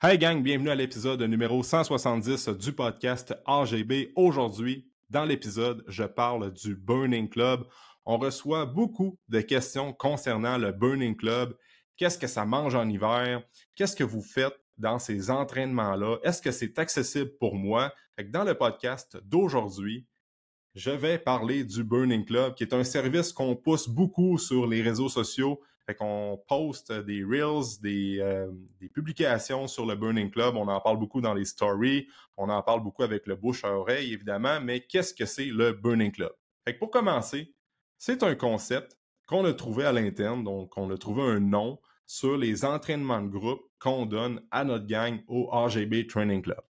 Hey gang, bienvenue à l'épisode numéro 170 du podcast AGB. Aujourd'hui, dans l'épisode, je parle du Burning Club. On reçoit beaucoup de questions concernant le Burning Club. Qu'est-ce que ça mange en hiver? Qu'est-ce que vous faites dans ces entraînements-là? Est-ce que c'est accessible pour moi? Dans le podcast d'aujourd'hui, je vais parler du Burning Club, qui est un service qu'on pousse beaucoup sur les réseaux sociaux. Fait qu'on poste des Reels, des publications sur le Burning Club. On en parle beaucoup dans les stories. On en parle beaucoup avec le bouche à oreille, évidemment. Mais qu'est-ce que c'est le Burning Club? Fait que pour commencer, c'est un concept qu'on a trouvé à l'interne. Donc, on a trouvé un nom sur les entraînements de groupe qu'on donne à notre gang au AGB Training Club.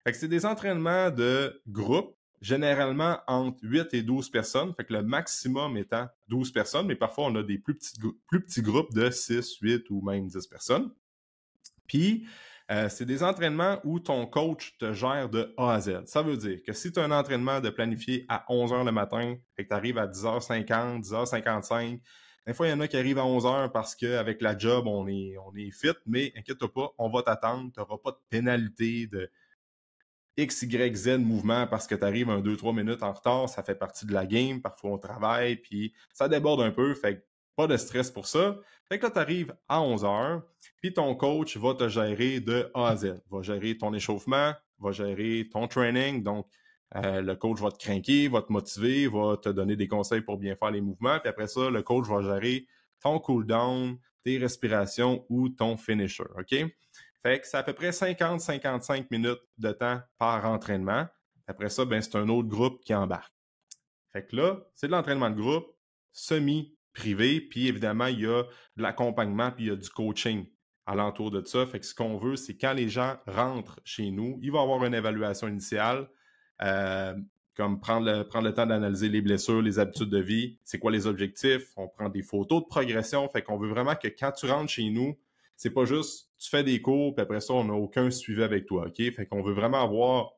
Fait que c'est des entraînements de groupe, généralement entre 8 et 12 personnes. Fait que le maximum étant 12 personnes, mais parfois on a des plus petits groupes de 6, 8 ou même 10 personnes. Puis, c'est des entraînements où ton coach te gère de A à Z. Ça veut dire que si tu as un entraînement de planifié à 11 heures le matin, et que tu arrives à 10h50, 10h55, des fois, il y en a qui arrivent à 11 heures parce qu'avec la job, on est fit, mais inquiète-toi pas, on va t'attendre. Tu n'auras pas de pénalité de X, Y, Z mouvement parce que tu arrives 2-3 minutes en retard, ça fait partie de la game. Parfois, on travaille, puis ça déborde un peu, fait que pas de stress pour ça. Fait que là, tu arrives à 11 heures, puis ton coach va te gérer de A à Z. Va gérer ton échauffement, va gérer ton training. Donc, le coach va te craquer, va te motiver, va te donner des conseils pour bien faire les mouvements. Puis après ça, le coach va gérer ton cool-down, tes respirations ou ton finisher, OK? Fait que c'est à peu près 50-55 minutes de temps par entraînement. Après ça, ben, c'est un autre groupe qui embarque. Fait que là, c'est de l'entraînement de groupe semi-privé, puis évidemment, il y a de l'accompagnement, puis il y a du coaching alentour de ça. Fait que ce qu'on veut, c'est quand les gens rentrent chez nous, il va y avoir une évaluation initiale, comme prendre le temps d'analyser les blessures, les habitudes de vie, c'est quoi les objectifs, on prend des photos de progression. Fait qu'on veut vraiment que quand tu rentres chez nous, c'est pas juste tu fais des cours, puis après ça, on n'a aucun suivi avec toi, OK? Fait qu'on veut vraiment avoir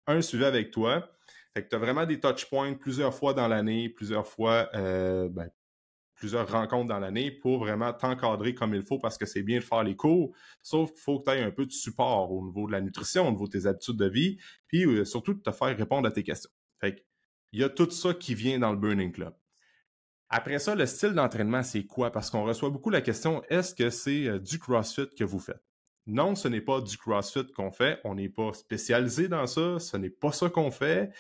un suivi avec toi. Fait que tu as vraiment des touch points plusieurs fois dans l'année, plusieurs rencontres dans l'année pour vraiment t'encadrer comme il faut parce que c'est bien de faire les cours, sauf qu'il faut que tu aies un peu de support au niveau de la nutrition, au niveau de tes habitudes de vie, puis surtout de te faire répondre à tes questions. Fait que il y a tout ça qui vient dans le Burning Club. Après ça, le style d'entraînement, c'est quoi? Parce qu'on reçoit beaucoup la question, est-ce que c'est du CrossFit que vous faites? Non, ce n'est pas du CrossFit qu'on fait. On n'est pas spécialisé dans ça. Ce n'est pas ça qu'on fait.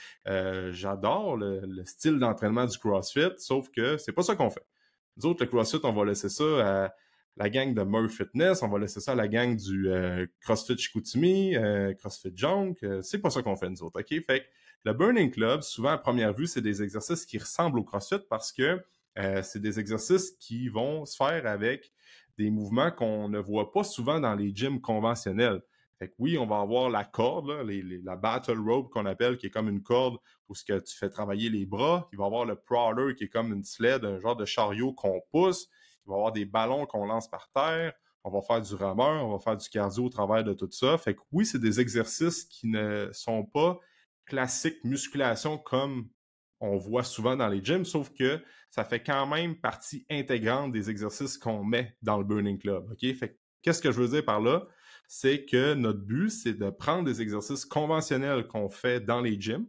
J'adore le style d'entraînement du CrossFit, sauf que c'est pas ça qu'on fait. Nous autres, le CrossFit, on va laisser ça à la gang de Murph Fitness, on va laisser ça à la gang du CrossFit Chicoutimi, CrossFit Junk. C'est pas ça qu'on fait, nous autres, OK? Fait que le Burning Club, souvent à première vue, c'est des exercices qui ressemblent au CrossFit parce que c'est des exercices qui vont se faire avec des mouvements qu'on ne voit pas souvent dans les gyms conventionnels. Fait que oui, on va avoir la corde, là, la battle rope qu'on appelle, qui est comme une corde où ce que tu fais travailler les bras. Il va y avoir le prowler qui est comme une sled, un genre de chariot qu'on pousse. Il va y avoir des ballons qu'on lance par terre. On va faire du rameur, on va faire du cardio au travers de tout ça. Fait que oui, c'est des exercices qui ne sont pas classiques musculation comme on voit souvent dans les gyms, sauf que ça fait quand même partie intégrante des exercices qu'on met dans le Burning Club. OK? Fait que, qu'est-ce que je veux dire par là? C'est que notre but, c'est de prendre des exercices conventionnels qu'on fait dans les gyms,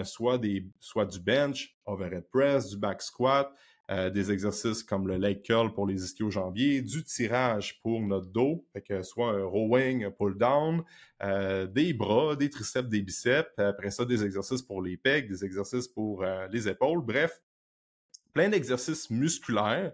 soit du bench, overhead press, du back squat, des exercices comme le leg curl pour les ischio-jambiers, du tirage pour notre dos, fait que soit un rowing, un pull down, des bras, des triceps, des biceps, après ça des exercices pour les pecs, des exercices pour les épaules, bref, plein d'exercices musculaires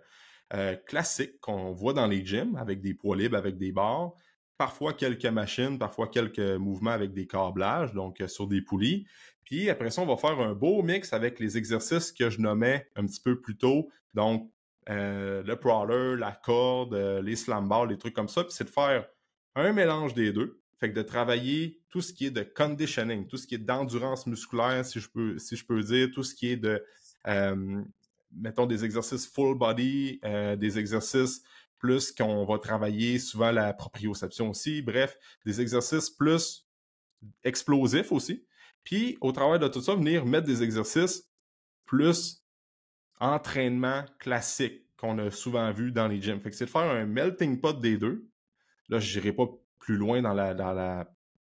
classiques qu'on voit dans les gyms avec des poids libres, avec des barres, parfois quelques machines, parfois quelques mouvements avec des câblages, donc sur des poulies. Puis après ça, on va faire un beau mix avec les exercices que je nommais un petit peu plus tôt, donc le crawler, la corde, les slam bars, les trucs comme ça. Puis c'est de faire un mélange des deux. Fait que de travailler tout ce qui est de conditioning, tout ce qui est d'endurance musculaire, si je peux dire, tout ce qui est de mettons des exercices full body, des exercices plus qu'on va travailler souvent la proprioception aussi, bref, des exercices plus explosifs aussi. Puis, au travers de tout ça, venir mettre des exercices plus entraînement classique qu'on a souvent vu dans les gyms. Fait que c'est de faire un melting pot des deux. Là, je n'irai pas plus loin dans la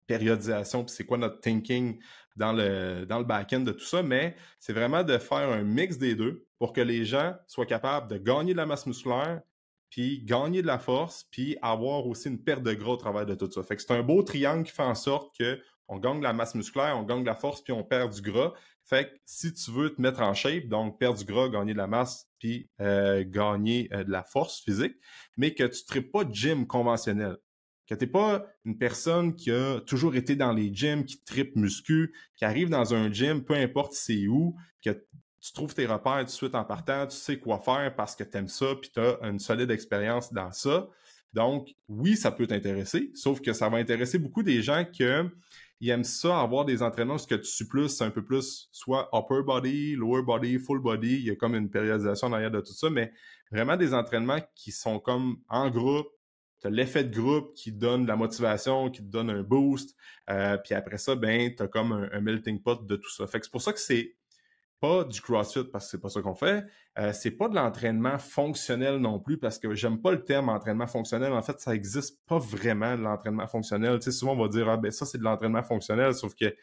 périodisation, puis c'est quoi notre thinking dans le back-end de tout ça, mais c'est vraiment de faire un mix des deux pour que les gens soient capables de gagner de la masse musculaire, puis gagner de la force, puis avoir aussi une perte de gras au travers de tout ça. Fait que c'est un beau triangle qui fait en sorte que on gagne de la masse musculaire, on gagne de la force, puis on perd du gras. Fait que si tu veux te mettre en shape, donc perdre du gras, gagner de la masse, puis gagner de la force physique, mais que tu ne tripes pas de gym conventionnel, que tu n'es pas une personne qui a toujours été dans les gyms, qui tripe muscu, qui arrive dans un gym, peu importe c'est où, que tu trouves tes repères tout de suite en partant, tu sais quoi faire parce que tu aimes ça, puis tu as une solide expérience dans ça. Donc, oui, ça peut t'intéresser, sauf que ça va intéresser beaucoup des gens qui aiment ça, avoir des entraînements où ce que tu suis plus, un peu plus, soit upper body, lower body, full body, il y a comme une périodisation derrière de tout ça, mais vraiment des entraînements qui sont comme en groupe, tu as l'effet de groupe qui donne de la motivation, qui te donne un boost, puis après ça, ben, tu as comme un melting pot de tout ça. Fait que c'est pour ça que c'est pas du CrossFit parce que c'est pas ça qu'on fait. C'est pas de l'entraînement fonctionnel non plus parce que j'aime pas le terme entraînement fonctionnel. En fait, ça existe pas vraiment de l'entraînement fonctionnel. Tu sais, souvent on va dire ben ça c'est de l'entraînement fonctionnel, sauf que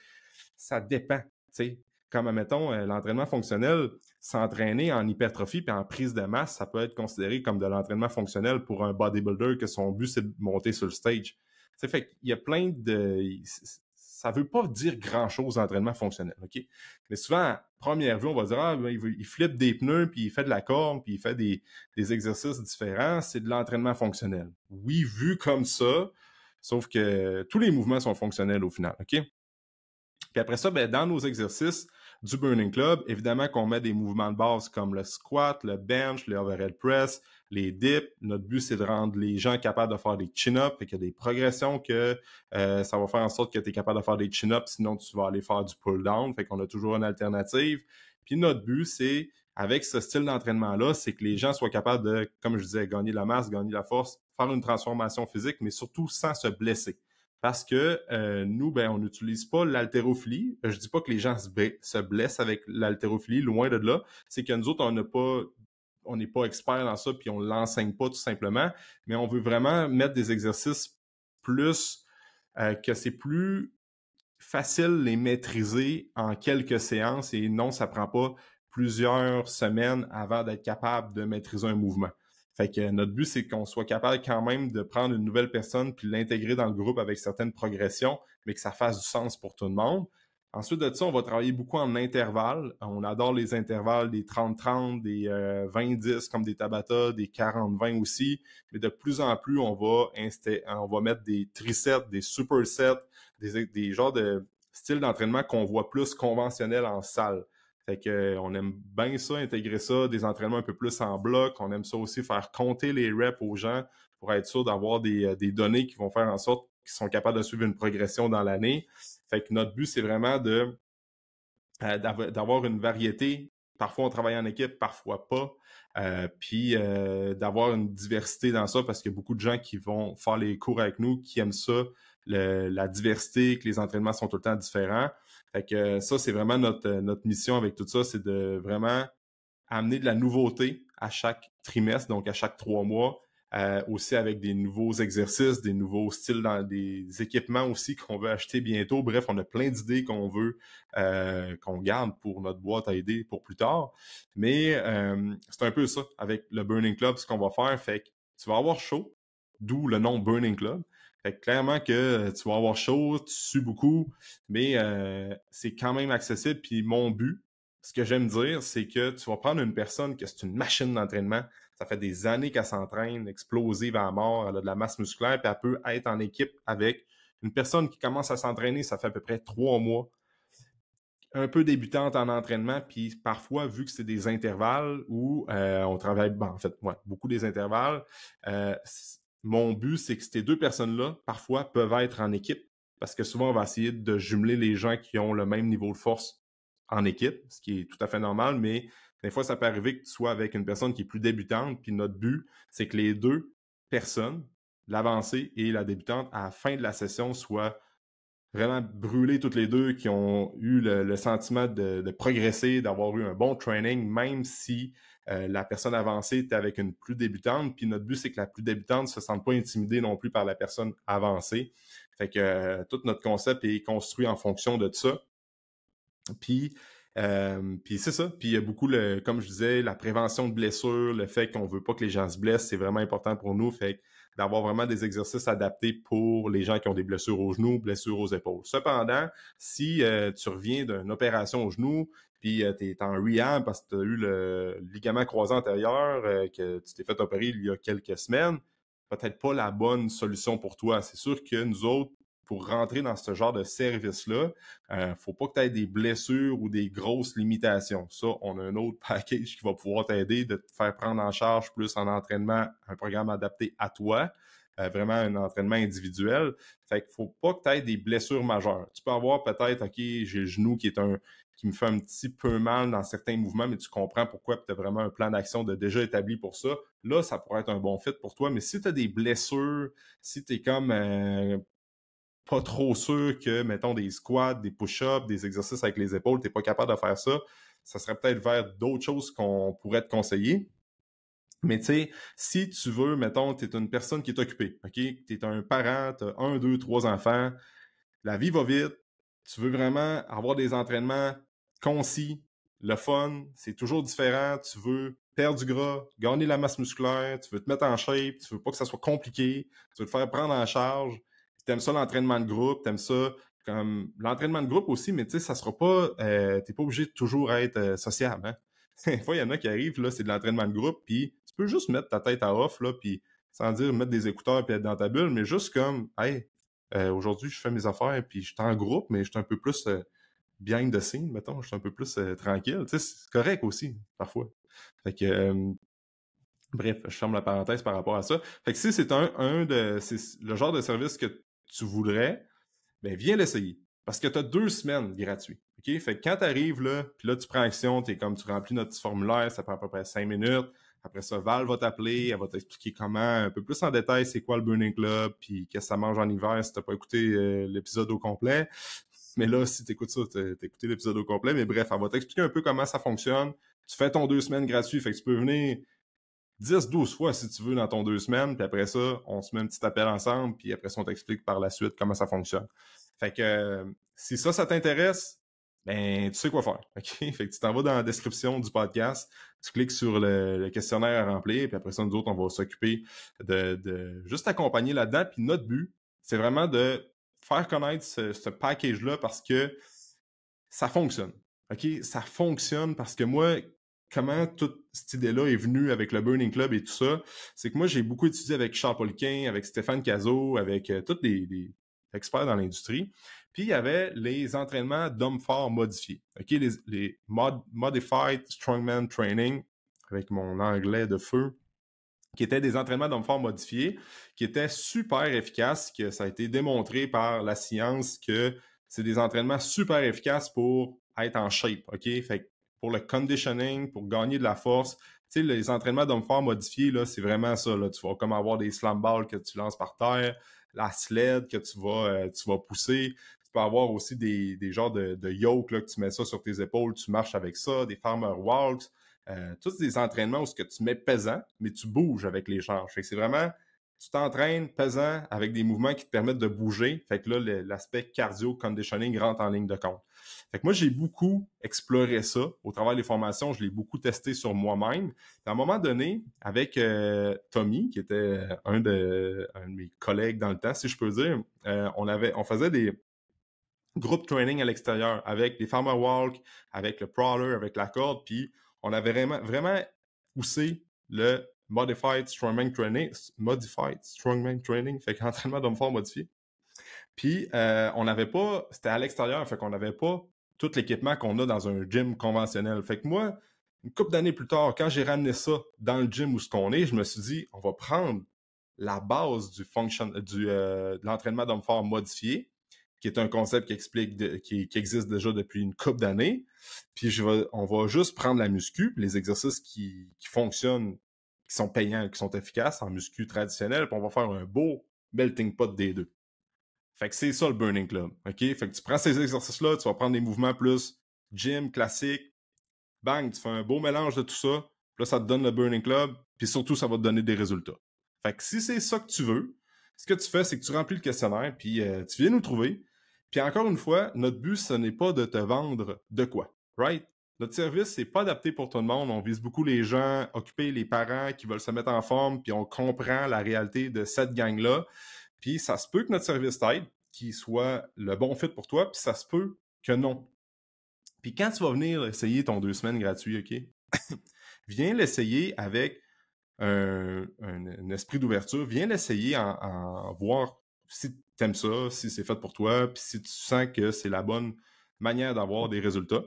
ça dépend. Tu sais, comme admettons l'entraînement fonctionnel, s'entraîner en hypertrophie puis en prise de masse, ça peut être considéré comme de l'entraînement fonctionnel pour un bodybuilder que son but c'est de monter sur le stage. Tu sais, fait qu'il y a plein de ça veut pas dire grand-chose d'entraînement fonctionnel, OK? Mais souvent, à première vue, on va dire, ah, ben, il flippe des pneus, puis il fait de la corde, puis il fait des exercices différents. C'est de l'entraînement fonctionnel. Oui, vu comme ça, sauf que tous les mouvements sont fonctionnels au final, OK? Puis après ça, ben, dans nos exercices du Burning Club, évidemment qu'on met des mouvements de base comme le squat, le bench, le overhead press, les dips. Notre but, c'est de rendre les gens capables de faire des chin-ups, et qu'il y a des progressions que ça va faire en sorte que tu es capable de faire des chin-ups, sinon tu vas aller faire du pull-down. Fait qu'on a toujours une alternative. Puis notre but, c'est, avec ce style d'entraînement-là, c'est que les gens soient capables de, comme je disais, gagner la masse, gagner la force, faire une transformation physique, mais surtout sans se blesser. Parce que nous, ben, on n'utilise pas l'haltérophilie. Je dis pas que les gens se blessent avec l'haltérophilie, loin de là. C'est que nous autres, on n'est pas experts dans ça, puis on l'enseigne pas tout simplement. Mais on veut vraiment mettre des exercices plus que c'est plus facile les maîtriser en quelques séances et non, ça prend pas plusieurs semaines avant d'être capable de maîtriser un mouvement. Fait que notre but, c'est qu'on soit capable quand même de prendre une nouvelle personne puis l'intégrer dans le groupe avec certaines progressions, mais que ça fasse du sens pour tout le monde. Ensuite de ça, on va travailler beaucoup en intervalles. On adore les intervalles des 30-30, des 20-10 comme des Tabata, des 40-20 aussi. Mais de plus en plus, on va mettre des trisets, des supersets, des genres de styles d'entraînement qu'on voit plus conventionnels en salle. Fait que on aime bien ça, intégrer ça, des entraînements un peu plus en bloc. On aime ça aussi faire compter les reps aux gens pour être sûr d'avoir des données qui vont faire en sorte qu'ils sont capables de suivre une progression dans l'année. Fait que notre but, c'est vraiment d'avoir une variété. Parfois, on travaille en équipe, parfois pas. Puis d'avoir une diversité dans ça parce qu'il y a beaucoup de gens qui vont faire les cours avec nous, qui aiment ça, la diversité, que les entraînements sont tout le temps différents. Fait que ça, c'est vraiment notre mission avec tout ça, c'est de vraiment amener de la nouveauté à chaque trimestre, donc à chaque 3 mois, aussi avec des nouveaux exercices, des nouveaux styles, dans des équipements aussi qu'on veut acheter bientôt. Bref, on a plein d'idées qu'on veut qu'on garde pour notre boîte à idées pour plus tard. Mais c'est un peu ça avec le Burning Club, ce qu'on va faire. Fait que tu vas avoir chaud, d'où le nom Burning Club. Fait que clairement que tu vas avoir chaud, tu sues beaucoup, mais c'est quand même accessible. Puis mon but, ce que j'aime dire, c'est que tu vas prendre une personne que c'est une machine d'entraînement. Ça fait des années qu'elle s'entraîne, explosive à mort, elle a de la masse musculaire, puis elle peut être en équipe avec une personne qui commence à s'entraîner, ça fait à peu près 3 mois, un peu débutante en entraînement, puis parfois, vu que c'est des intervalles où on travaille, en fait, ouais, beaucoup des intervalles, mon but, c'est que ces deux personnes-là, parfois, peuvent être en équipe, parce que souvent, on va essayer de jumeler les gens qui ont le même niveau de force en équipe, ce qui est tout à fait normal, mais des fois, ça peut arriver que tu sois avec une personne qui est plus débutante, puis notre but, c'est que les deux personnes, l'avancée et la débutante, à la fin de la session, soient vraiment brûlées toutes les deux, qui ont eu le sentiment de progresser, d'avoir eu un bon training, même si la personne avancée est avec une plus débutante, puis notre but, c'est que la plus débutante ne se sente pas intimidée non plus par la personne avancée. Fait que tout notre concept est construit en fonction de ça. Puis c'est ça. Puis il y a beaucoup, comme je disais, la prévention de blessures, le fait qu'on veut pas que les gens se blessent, c'est vraiment important pour nous. Fait d'avoir vraiment des exercices adaptés pour les gens qui ont des blessures aux genoux, blessures aux épaules. Cependant, si tu reviens d'une opération au genou, puis tu es en rehab parce que tu as eu le ligament croisé antérieur, que tu t'es fait opérer il y a quelques semaines, peut-être pas la bonne solution pour toi. C'est sûr que nous autres, pour rentrer dans ce genre de service-là, faut pas que tu aies des blessures ou des grosses limitations. Ça, on a un autre package qui va pouvoir t'aider de te faire prendre en charge plus en entraînement, un programme adapté à toi, vraiment un entraînement individuel. Fait qu'il faut pas que tu aies des blessures majeures. Tu peux avoir peut-être, OK, j'ai le genou qui me fait un petit peu mal dans certains mouvements, mais tu comprends pourquoi, tu as vraiment un plan d'action déjà établi pour ça. Là, ça pourrait être un bon fit pour toi. Mais si tu as des blessures, si tu es comme pas trop sûr que, mettons, des squats, des push-ups, des exercices avec les épaules, t'es pas capable de faire ça, ça serait peut-être vers d'autres choses qu'on pourrait te conseiller. Mais tu sais, si tu veux, mettons, t'es une personne qui est occupée, OK? T'es un parent, t'as 1, 2, 3 enfants, la vie va vite, tu veux vraiment avoir des entraînements concis, le fun, c'est toujours différent, tu veux perdre du gras, gagner la masse musculaire, tu veux te mettre en shape, tu veux pas que ça soit compliqué, tu veux te faire prendre en charge, t'aimes ça l'entraînement de groupe, t'aimes ça comme l'entraînement de groupe aussi, mais tu sais, ça sera pas, t'es pas obligé de toujours être sociable, hein? Des fois, il y en a qui arrivent, là, c'est de l'entraînement de groupe, puis tu peux juste mettre ta tête à off, là, puis sans dire mettre des écouteurs puis être dans ta bulle, mais juste comme, hey, aujourd'hui, je fais mes affaires, puis je suis en groupe, mais je suis un peu plus behind the scene, mettons, je suis un peu plus tranquille. Tu sais, c'est correct aussi, parfois. Fait que, bref, je ferme la parenthèse par rapport à ça. Fait que si c'est c'est le genre de service que tu voudrais, ben viens l'essayer. Parce que tu as 2 semaines gratuits. OK? Fait que quand tu arrives là, puis là, tu prends action, tu remplis notre petit formulaire, ça prend à peu près 5 minutes. Après ça, Val va t'appeler, elle va t'expliquer comment, un peu plus en détail, c'est quoi le Burning Club, puis qu'est-ce que ça mange en hiver si t'as pas écouté l'épisode au complet. Mais là, si tu écoutes ça, t'as écouté l'épisode au complet. Mais bref, elle va t'expliquer un peu comment ça fonctionne. Tu fais ton 2 semaines gratuit, fait que tu peux venir 10, 12 fois si tu veux dans ton 2 semaines, puis après ça, on se met un petit appel ensemble, puis après ça, on t'explique par la suite comment ça fonctionne. Fait que si ça t'intéresse, ben tu sais quoi faire. OK? Fait que tu t'en vas dans la description du podcast, tu cliques sur le questionnaire à remplir, puis après ça, nous autres, on va s'occuper de juste accompagner là-dedans. Puis notre but, c'est vraiment de faire connaître ce package-là parce que ça fonctionne. OK? Ça fonctionne parce que moi, comment toute cette idée-là est venue avec le Burning Club et tout ça, c'est que moi, j'ai beaucoup étudié avec Charles Poliquin, avec Stéphane Cazot, avec tous les experts dans l'industrie. Puis, il y avait les entraînements d'hommes forts modifiés. OK? Les Modified Strongman Training, avec mon anglais de feu, qui étaient des entraînements d'hommes forts modifiés, qui étaient super efficaces, que ça a été démontré par la science que c'est des entraînements super efficaces pour être en shape, OK? Fait que pour le conditioning, pour gagner de la force, tu sais, les entraînements d'hommes forts modifiés, là, c'est vraiment ça, là. Tu vas comme avoir des slam balls que tu lances par terre, la sled que tu vas pousser. Tu peux avoir aussi des genres de yoke, là, que tu mets ça sur tes épaules, tu marches avec ça, des farmer walks. Tous des entraînements où ce que tu mets pesant, mais tu bouges avec les charges. Fait que c'est vraiment, tu t'entraînes pesant avec des mouvements qui te permettent de bouger. Fait que là, l'aspect cardio-conditioning rentre en ligne de compte. Fait que moi, j'ai beaucoup exploré ça au travers des formations. Je l'ai beaucoup testé sur moi-même. À un moment donné, avec Tommy, qui était un de mes collègues dans le temps, si je peux dire, on faisait des groupes training à l'extérieur avec des farmer walk, avec le prowler, avec la corde, puis on avait vraiment poussé le Modified Strongman Training, fait qu'entraînement d'homme fort modifié. Puis, on n'avait pas, c'était à l'extérieur, fait qu'on n'avait pas tout l'équipement qu'on a dans un gym conventionnel. Fait que moi, une couple d'années plus tard, quand j'ai ramené ça dans le gym où ce qu'on est, je me suis dit, on va prendre la base de l'entraînement d'homme fort modifié, qui est un concept qui existe déjà depuis une couple d'années. Puis on va juste prendre la muscu, les exercices qui fonctionnent, qui sont payants, qui sont efficaces en muscu traditionnel, puis on va faire un beau melting pot des deux. Fait que c'est ça le Burning Club, OK? Fait que tu prends ces exercices-là, tu vas prendre des mouvements plus gym, classique, bang, tu fais un beau mélange de tout ça, Puis là, ça te donne le Burning Club, puis surtout, ça va te donner des résultats. Fait que si c'est ça que tu veux, ce que tu fais, c'est que tu remplis le questionnaire, puis tu viens nous trouver. Puis encore une fois, notre but, ce n'est pas de te vendre de quoi, right? Notre service, c'est pas adapté pour tout le monde. On vise beaucoup les gens occupés, les parents qui veulent se mettre en forme, puis on comprend la réalité de cette gang-là. Puis ça se peut que notre service t'aide, qu'il soit le bon fit pour toi, puis ça se peut que non. Puis quand tu vas venir essayer ton 2 semaines gratuit, OK? Viens l'essayer avec un esprit d'ouverture. Viens l'essayer en voir si tu aimes ça, si c'est fait pour toi, puis si tu sens que c'est la bonne manière d'avoir des résultats.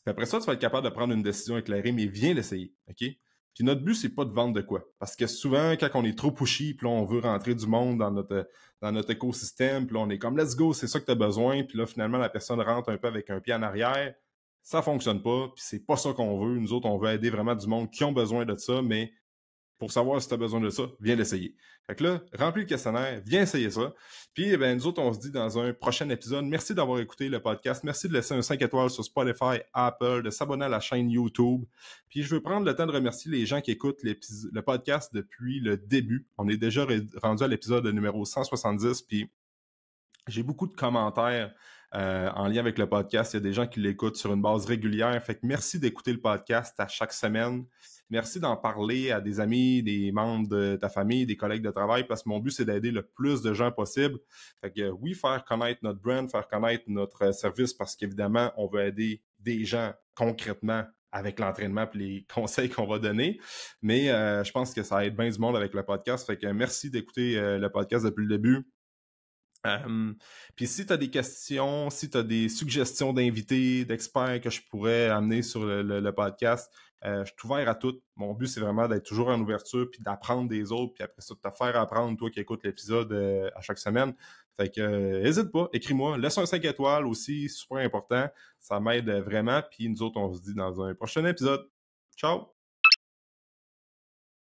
Puis après ça, tu vas être capable de prendre une décision éclairée, mais viens l'essayer, OK? Puis notre but, c'est pas de vendre de quoi. Parce que souvent, quand on est trop pushy, puis là, on veut rentrer du monde dans notre écosystème, puis là, on est comme « let's go, c'est ça que tu as besoin », puis là, finalement, la personne rentre un peu avec un pied en arrière. Ça fonctionne pas, puis c'est pas ça qu'on veut. Nous autres, on veut aider vraiment du monde qui ont besoin de ça, mais pour savoir si tu as besoin de ça, viens l'essayer. Fait que là, remplis le questionnaire, viens essayer ça. Puis, nous autres, on se dit dans un prochain épisode. Merci d'avoir écouté le podcast. Merci de laisser un 5 étoiles sur Spotify, Apple, de s'abonner à la chaîne YouTube. Puis, je veux prendre le temps de remercier les gens qui écoutent le podcast depuis le début. On est déjà rendu à l'épisode numéro 170, puis j'ai beaucoup de commentaires en lien avec le podcast. Il y a des gens qui l'écoutent sur une base régulière. Fait que merci d'écouter le podcast à chaque semaine. Merci d'en parler à des amis, des membres de ta famille, des collègues de travail, parce que mon but, c'est d'aider le plus de gens possible. Fait que oui, faire connaître notre brand, faire connaître notre service, parce qu'évidemment, on veut aider des gens concrètement avec l'entraînement et les conseils qu'on va donner. Mais je pense que ça aide bien du monde avec le podcast. Fait que merci d'écouter le podcast depuis le début. Puis si tu as des questions, si tu as des suggestions d'invités, d'experts que je pourrais amener sur le podcast, je suis ouvert à tout. Mon but, c'est vraiment d'être toujours en ouverture puis d'apprendre des autres, puis après ça, de te faire apprendre, toi qui écoutes l'épisode à chaque semaine. Fait que hésite pas, écris-moi, laisse un 5 étoiles aussi, super important. Ça m'aide vraiment. Puis nous autres, on se dit dans un prochain épisode. Ciao!